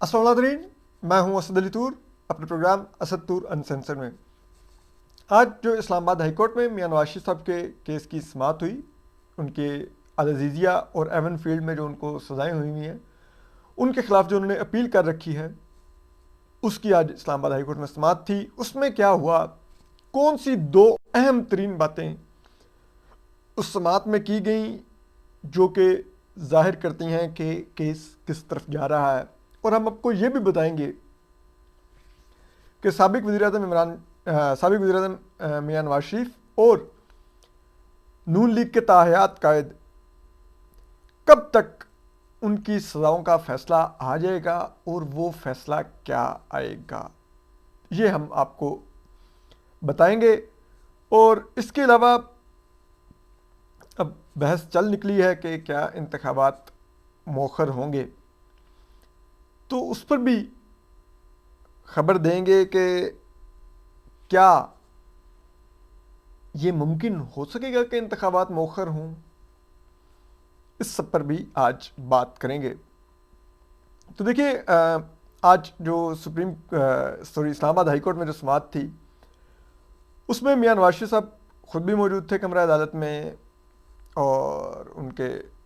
अस्सलाम वालेकुम, मैं हूं असद अली तूर अपने प्रोग्राम असद तूर अनसेंसर में। आज जो इस्लामाबाद हाई कोर्ट में मियां नवाज शरीफ साहब के केस की समाअत हुई, उनके अल-अज़ीज़िया और एवन फील्ड में जो उनको सज़ाएं हुई हैं, उनके खिलाफ जो उन्होंने अपील कर रखी है, उसकी आज इस्लामाबाद हाई कोर्ट में समाअत थी। उसमें क्या हुआ, कौन सी दो अहम तरीन बातें उस समाअत में की गई जो कि जाहिर करती हैं कि केस किस तरफ जा रहा है। और हम आपको ये भी बताएंगे कि साबिक वज़ीर आज़म मियां नवाज शरीफ और नून लीग के ताहयात कायद कब तक उनकी सज़ाओं का फ़ैसला आ जाएगा और वो फ़ैसला क्या आएगा, ये हम आपको बताएंगे। और इसके अलावा अब बहस चल निकली है कि क्या इंतखाबात मौखर होंगे, तो उस पर भी खबर देंगे कि क्या ये मुमकिन हो सकेगा कि इंतखाबात मौखर हों। इस सब पर भी आज बात करेंगे। तो देखिए, आज जो इस्लामाबाद हाई कोर्ट में जो समाअत थी, उसमें मियां नवाज शरीफ साहब खुद भी मौजूद थे कमरा अदालत में, और उनके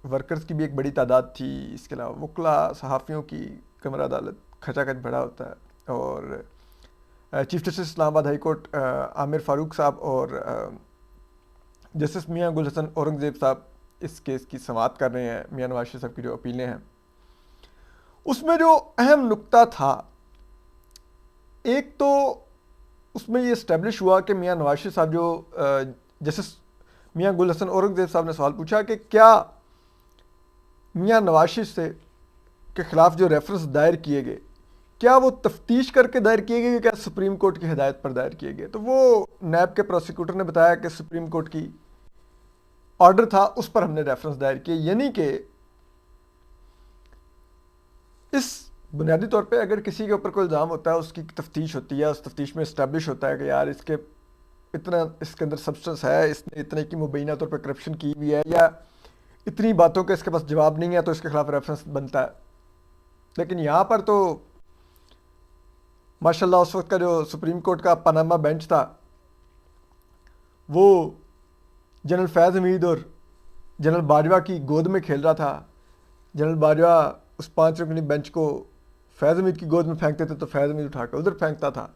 वर्कर्स की भी एक बड़ी तादाद थी। इसके अलावा वकला सहाफ़ियों की कमरा अदालत खचाखच भरा होता है। और chief justice Islamabad high court Aamir Farooq साहब और जस्टिस मियां गुल हसन औरंगज़ेब साहब इस केस की समाअत कर रहे हैं। मियां नवाज शरीफ साहब की जो अपीलें हैं, उसमें जो अहम नुक्ता था, एक तो उसमें ये इस्टेब्लिश हुआ कि मियां नवाज शरीफ साहब जो जस्टिस मियां गुल हसन औरंगज़ेब साहब ने सवाल पूछा कि क्या मियां नवाज शरीफ से के ख़िलाफ़ जो रेफरेंस दायर किए गए, क्या वो तफ्तीश करके दायर किए गए, क्या सुप्रीम कोर्ट की हिदायत पर दायर किए गए। तो वो नैब के प्रोसिक्यूटर ने बताया कि सुप्रीम कोर्ट की ऑर्डर था, उस पर हमने रेफरेंस दायर किए। यानी कि इस बुनियादी तौर पे अगर किसी के ऊपर कोई इल्ज़ाम होता है, उसकी तफ्तीश होती है, उस तफ्तीश में इस्टेब्लिश होता है कि यार इसके इतना इसके अंदर सब्सटेंस है, इसने इतने की मुबैना तौर पर करप्शन की हुई है, या इतनी बातों के इसके पास जवाब नहीं है, तो इसके खिलाफ रेफरेंस बनता है। लेकिन यहाँ पर तो माशाल्लाह उस वक्त का जो सुप्रीम कोर्ट का पनामा बेंच था, वो जनरल फैज़ हमीद और जनरल बाजवा की गोद में खेल रहा था। जनरल बाजवा उस 5 रुकनी बेंच को फैज़ हमीद की गोद में फेंकते थे, तो फैज़ हमीद उठा कर उधर फेंकता था।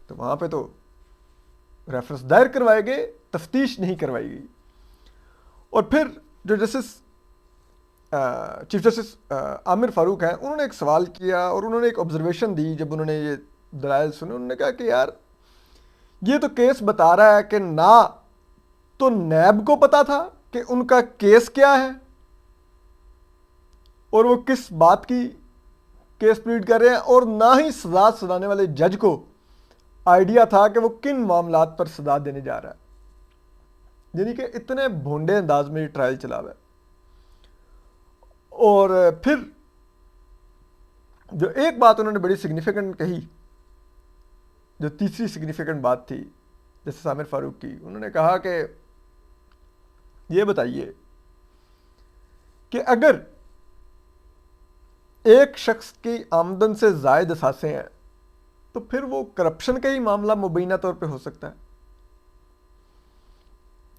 तो वहाँ पे तो रेफरेंस दायर करवाए गए, तफ्तीश नहीं करवाई गई। और फिर जो चीफ जस्टिस आमिर फ़ारूक हैं, उन्होंने एक सवाल किया और उन्होंने एक ऑब्जर्वेशन दी। जब उन्होंने ये दलाइल सुने, उन्होंने कहा कि यार ये तो केस बता रहा है कि ना तो नैब को पता था कि उनका केस क्या है और वो किस बात की केस प्लीड कर रहे हैं, और ना ही सजा सुनाने वाले जज को आइडिया था कि वो किन मामलात पर सजा देने जा रहा है। यानी कि इतने भोंडे अंदाज में ये ट्रायल चला हुआ है। और फिर जो एक बात उन्होंने बड़ी सिग्निफिकेंट कही, जो तीसरी सिग्निफिकेंट बात थी जैसे आमिर फ़ारूक की, उन्होंने कहा कि ये बताइए कि अगर एक शख्स की आमदन से ज़ायद असासे हैं, तो फिर वो करप्शन का ही मामला मुबैना तौर पे हो सकता है।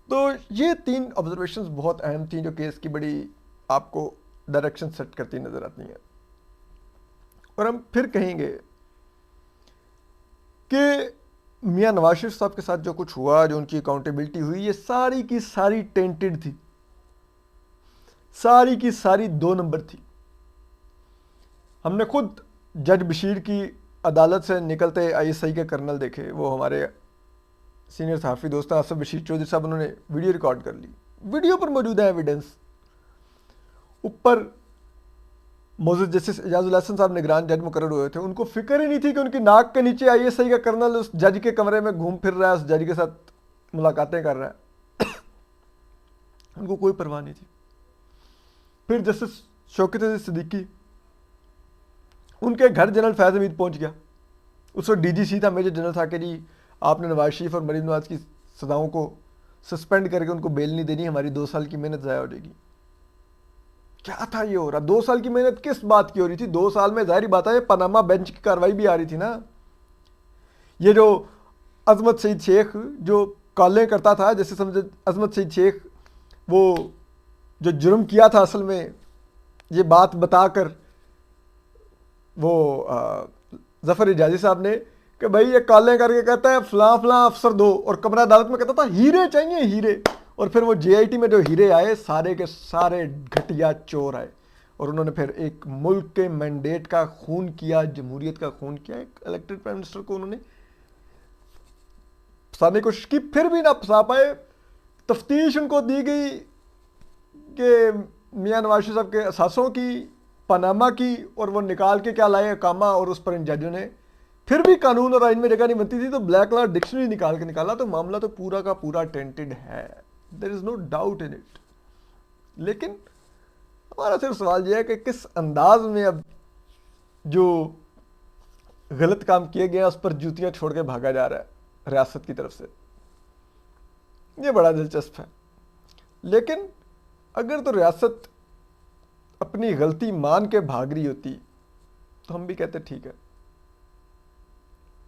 तो ये 3 ऑब्जर्वेशंस बहुत अहम थी, जो केस की बड़ी आपको डायरेक्शन सेट करती नज़र आती हैं। और हम फिर कहेंगे कि मियां नवाज शरीफ साहब के साथ जो कुछ हुआ, जो उनकी अकाउंटेबिलिटी हुई, ये सारी की सारी टेंटेड थी, सारी की सारी 2 नंबर थी। हमने खुद जज बशीर की अदालत से निकलते आईएसआई के कर्नल देखे। वो हमारे सीनियर सहाफ़ी दोस्त आसफ बशीर चौधरी साहब, उन्होंने वीडियो रिकॉर्ड कर ली, वीडियो पर मौजूद है एविडेंस। ऊपर मौजूद जस्टिस एजाजुल हसन साहब निगरान जज मुकर्रर हुए थे, उनको फिक्र ही नहीं थी कि उनकी नाक के नीचे आईएसआई का कर्नल उस जज के कमरे में घूम फिर रहा है, उस जज के साथ मुलाकातें कर रहा है। उनको कोई परवाह नहीं थी। फिर जस्टिस शौकत अजीज सिद्दीकी, उनके घर जनरल फैज़ हमीद पहुंच गया। उस वक्त डीजीसी था, मेजर जनरल था कि जी आपने नवाज शरीफ और मरीम नवाज की सज़ाओं को सस्पेंड करके उनको बेल नहीं देनी, हमारी 2 साल की मेहनत ज़ाया हो जाएगी। क्या था ये हो रहा? 2 साल की मेहनत किस बात की हो रही थी? 2 साल में जाहिर बात है पनामा बेंच की कार्रवाई भी आ रही थी ना। ये जो अजमत सईद शेख जो कॉलें करता था, जैसे समझे अजमत सईद शेख वो जो जुर्म किया था असल में, ये बात बताकर वो जफर इजाजी साहब ने कि भाई ये कॉलें करके कहता है फलां फलां अफसर दो, और कमरा अदालत में कहता था हीरे चाहिए हीरे, और फिर वो जेआईटी में जो हीरे आए सारे के सारे घटिया चोर आए, और उन्होंने फिर एक मुल्क के मैंडेट का खून किया, जमहूरियत का खून किया, एक इलेक्टेड प्राइम मिनिस्टर को उन्होंने फंसाने की कोशिश की, फिर भी ना फंसा पाए। तफ्तीश उनको दी गई कि मियां नवाज शरीफ साहब के असासों की, पनामा की, और वो निकाल के क्या लाए कामा, और उस पर इन जजों ने फिर भी कानून और आइन में जगह नहीं बनती थी तो ब्लैक लॉ डिक्शनरी निकाल के निकाला। तो मामला तो पूरा का पूरा टेंटेड है, there is no doubt in it. लेकिन हमारा सिर्फ सवाल यह है कि किस अंदाज में अब जो गलत काम किए गए हैं उस पर जूतियां छोड़ के भागा जा रहा है रियासत की तरफ से, ये बड़ा दिलचस्प है। लेकिन अगर तो रियासत अपनी गलती मान के भाग रही होती तो हम भी कहते ठीक है,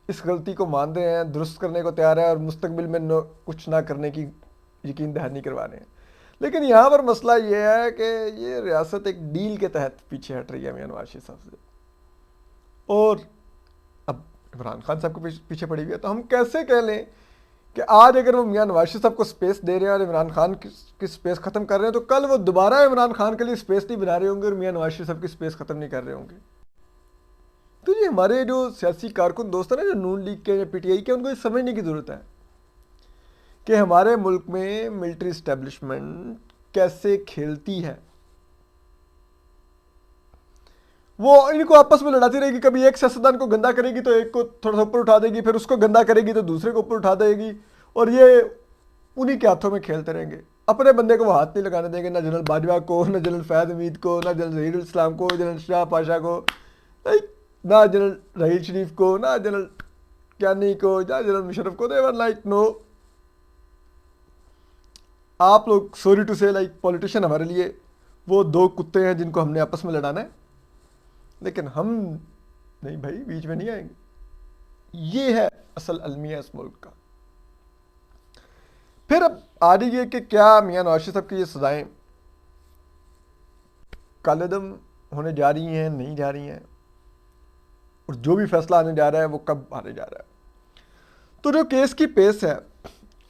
इस गलती को मान रहे हैं, दुरुस्त करने को तैयार है, और मुस्तकबिल में कुछ ना करने की यकीन दहानी करवा रहे हैं। लेकिन यहाँ पर मसला ये है कि ये रियासत एक डील के तहत पीछे हट रही है मियां नवाज शरीफ साहब से, और अब इमरान खान साहब को पीछे पड़ी हुई है। तो हम कैसे कह लें कि आज अगर वो मियां नवाज शरीफ साहब को स्पेस दे रहे हैं और इमरान खान की स्पेस ख़त्म कर रहे हैं, तो कल वो दोबारा इमरान खान के लिए स्पेस नहीं बना रहे होंगे और मियां नवाज शरीफ साहब की स्पेस ख़त्म नहीं कर रहे होंगे। तो ये हमारे जो सियासी कारकुन दोस्त हैं ना, जो नून लीग के या पीटीआई के, उनको ये समझने की ज़रूरत है कि हमारे मुल्क में मिलिट्री इस्टेब्लिशमेंट कैसे खेलती है। वो इनको आपस में लड़ाती रहेगी, कभी एक सियासतदान को गंदा करेगी तो एक को थोड़ा सा ऊपर उठा देगी, फिर उसको गंदा करेगी तो दूसरे को ऊपर उठा देगी, और ये उन्हीं के हाथों में खेलते रहेंगे। अपने बंदे को वो हाथ नहीं लगाने देंगे, ना जनरल बाजवा को, ना जनरल फैद हमीद को, ना जनरल जहीरुल इस्लाम को, जनरल शाह पाशा को, ना जनरल रहील शरीफ को, ना जनरल क्यानी को, ना जनरल मुशर्रफ को। दे वर लाइक नो, आप लोग सॉरी टू से लाइक पॉलिटिशियन हमारे लिए वो दो कुत्ते हैं जिनको हमने आपस में लड़ाना है, लेकिन हम नहीं भाई, बीच में नहीं आएंगे। ये है असल अलमिया इस मुल्क का। फिर अब आ रही है कि क्या मियां नवाज शरीफ साहब की ये सजाएं कालेदम होने जा रही हैं, नहीं जा रही हैं, और जो भी फैसला आने जा रहा है वो कब आने जा रहा है। तो जो केस की पेस है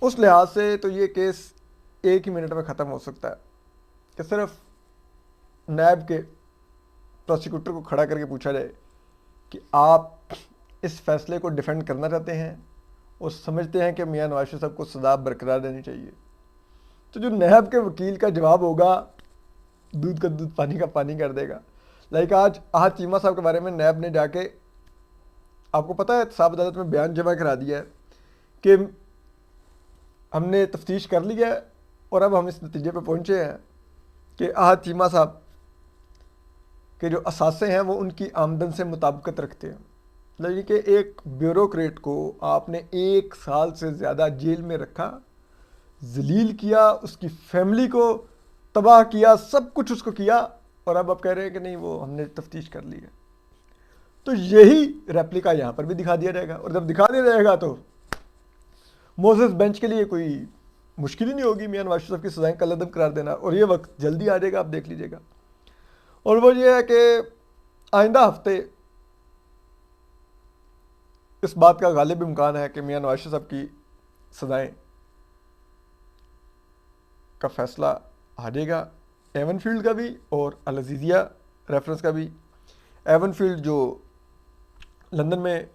उस लिहाज से तो ये केस 1 ही मिनट में ख़त्म हो सकता है कि सिर्फ नैब के प्रोसिक्यूटर को खड़ा करके पूछा जाए कि आप इस फैसले को डिफेंड करना चाहते हैं और समझते हैं कि मियां नवाज शरीफ साहब को सजा बरकरार देनी चाहिए। तो जो नैब के वकील का जवाब होगा दूध का दूध पानी का पानी कर देगा। लाइक आज आहद चीमा साहब के बारे में नैब ने जाके, आपको पता है, साहब अदालत में बयान जमा करा दिया है कि हमने तफ्तीश कर लिया है और अब हम इस नतीजे पर पहुँचे हैं कि आहद चीमा साहब के जो असासे हैं वो उनकी आमदन से मुताबिकत रखते हैं। यानी कि एक ब्यूरोक्रेट को आपने 1 साल से ज़्यादा जेल में रखा, जलील किया, उसकी फैमिली को तबाह किया, सब कुछ उसको किया, और अब आप कह रहे हैं कि नहीं वो हमने तफ्तीश कर ली है। तो यही रेप्लिका यहाँ पर भी दिखा दिया जाएगा, और जब दिखा दिया जाएगा तो मोसेस बेंच के लिए कोई मुश्किल ही नहीं होगी मियां नवाज शरीफ की सजाएं कलअदम करार देना, और ये वक्त जल्दी आ जाएगा, आप देख लीजिएगा। और वो ये है कि आइंदा हफ्ते इस बात का गालिब इम्कान है कि मियां नवाज शरीफ साहब की सजाएं का फैसला आ जाएगा, एवनफील्ड का भी और अल अज़ीज़िया रेफरेंस का भी। एवनफील्ड जो लंदन में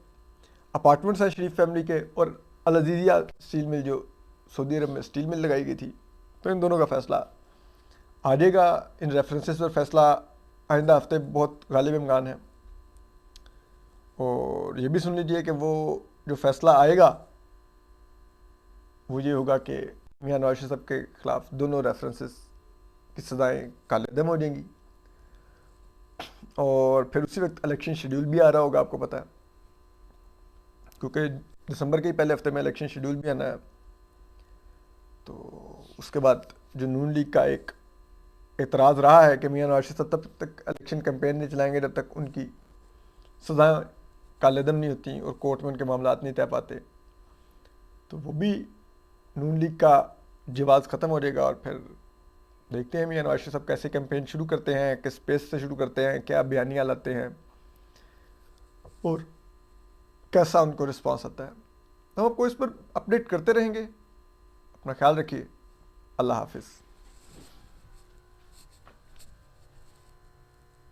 अपार्टमेंट्स हैं शरीफ फैमिली के, और अल अज़ीज़िया स्टील मिल जो सऊदी अरब में स्टील मिल लगाई गई थी, तो इन दोनों का फैसला आ जाएगा। इन रेफरेंसेस पर फैसला आइंदा हफ्ते बहुत गालिब इम्कान है। और ये भी सुन लीजिए कि वो जो फैसला आएगा वो ये होगा कि मियां नवाज शरीफ साहब के ख़िलाफ़ दोनों रेफरेंसेस की सज़ाएँ कालेदम हो जाएंगी, और फिर उसी वक्त इलेक्शन शेड्यूल भी आ रहा होगा, आपको पता है, क्योंकि दिसंबर के ही पहले हफ्ते में इलेक्शन शेड्यूल भी आना है। तो उसके बाद जो नून लीग का एक एतराज़ रहा है कि मियां नवाज शरीफ तब तक इलेक्शन कैंपेन नहीं चलाएंगे जब तक उनकी सज़ाएँ कालेदम नहीं होती और कोर्ट में उनके मामला नहीं तय पाते। तो वो भी नून लीग का जवाब ख़त्म हो जाएगा और फिर देखते हैं मियां नवाज शरीफ साहब कैसे कैंपेन शुरू करते हैं, किस पेस से शुरू करते हैं, क्या बयानियाँ लाते हैं और कैसा उनको रिस्पॉन्स आता है। हम आपको इस पर अपडेट करते रहेंगे। अपना ख्याल रखिए। अल्लाह हाफिज़।